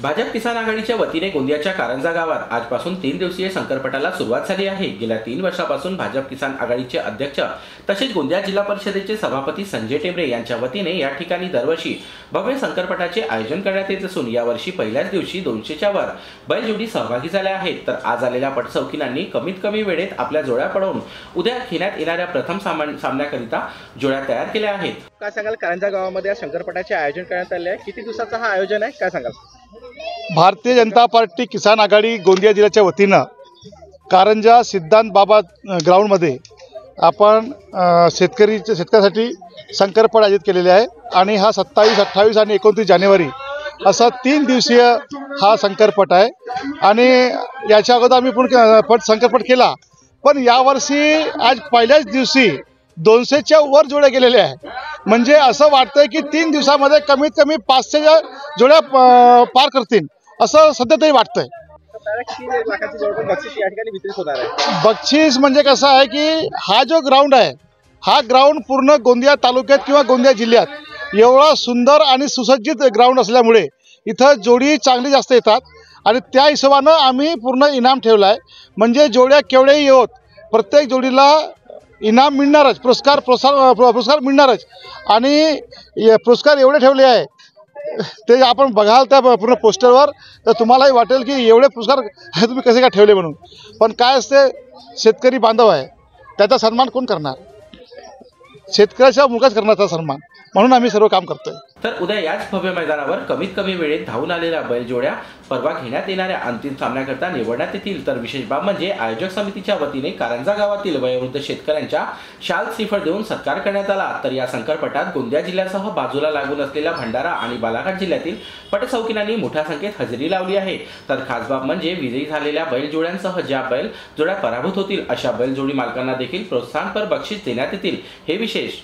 भाजप किसान आघाडीच्या वतीने गोंदियाच्या कारंजा गावात आजपासून 3 दिवसीय शंकरपटाला सुरुवात झाली आहे। गेल्या 3 वर्षापासून भाजप किसान आघाडीचे अध्यक्ष तसेच गोंदिया जिल्हा परिषदेचे सभापती संजय टेंबरे यांच्या वतीने या ठिकाणी दरवर्षी भव्य शंकरपटाचे आयोजन करण्यात येत असून यावर्षी पहिल्याच दिवशी 200च्या वर बैलजोडी सहभागी झाल्या आहेत। तर आज आलेल्या पटसौकीनांनी कमीत कमी वेळेत आपल्या जोड्या पळवून उद्या घेण्यात येणाऱ्या प्रथम सामन्याकरिता जोड्या तयार केल्या आहेत। काय सांगाल, कारंजा गावामध्ये शंकरपटाचे आयोजन करण्यात आले आहे, किती दिवसाचा हा आयोजन आहे, काय सांगाल? भारतीय जनता पार्टी किसान आघाडी गोंदिया जिल्ह्याच्या वतीनं कारंजा सिद्धांत बाबा ग्राउंडमध्ये आपण शेतकऱ्यासाठी शंकरपट आयोजित केलेले आहे आणि हा 27, 28 आणि 29 जानेवारी असा 3 दिवसीय हा शंकरपट आहे। आणि याच्या अगोदर आम्ही शंकरपट केला, पण यावर्षी आज पहिल्याच दिवशी 200च्या वर जोड्या गेलेल्या आहे। म्हणजे असं वाटतंय की 3 दिवसामध्ये कमीत कमी 500 जोड्या पार करतील असं सध्या तरी वाटतंय। बक्षीस म्हणजे कसं आहे की हा जो ग्राउंड आहे, हा ग्राउंड पूर्ण गोंदिया तालुक्यात किंवा गोंदिया जिल्ह्यात एवढा सुंदर आणि सुसज्जित ग्राउंड असल्यामुळे इथं जोडी चांगली जास्त येतात आणि त्या हिशोबानं आम्ही पूर्ण इनाम ठेवला आहे। म्हणजे जोड्या केवढ्याही येत प्रत्येक जोडीला इनाम मिळणारच, पुरस्कार मिळणारच। आणि पुरस्कार एवढे ठेवले आहे ते आपण बघाल त्या पूर्ण पोस्टरवर, तर तुम्हालाही वाटेल की एवढे पुरस्कार तुम्ही कसे काय ठेवले म्हणून। पण काय असते, शेतकरी बांधव आहे, त्याचा सन्मान कोण करणार? शेतकऱ्याच्या मुखच करण्याचा सन्मान, म्हणून आम्ही सर्व काम करतोय। तर उद्या याच भव्य मैदानावर कमीत कमी वेळेत धावून आलेल्या बैलजोड्या परवा घेण्यात येणाऱ्या अंतिम सामन्याकरता निवडण्यात येतील। तर विशेष बाब म्हणजे आयोजक समितीच्या वतीने कारंजा गावातील वयोवृद्ध शेतकऱ्यांच्या शाल श्रीफळ देऊन सत्कार करण्यात आला। तर या शंकरपटात गोंदिया जिल्ह्यासह बाजूला लागून असलेल्या भंडारा आणि बालाघाट जिल्ह्यातील पटसौकीनांनी मोठ्या संख्येत हजेरी लावली आहे। तर खास बाब म्हणजे विजयी झालेल्या बैलजोड्यांसह ज्या बैलजोड्या पराभूत होतील अशा बैलजोडी मालकांना देखील प्रोत्साहनपर बक्षीस देण्यात येतील, हे विशेष।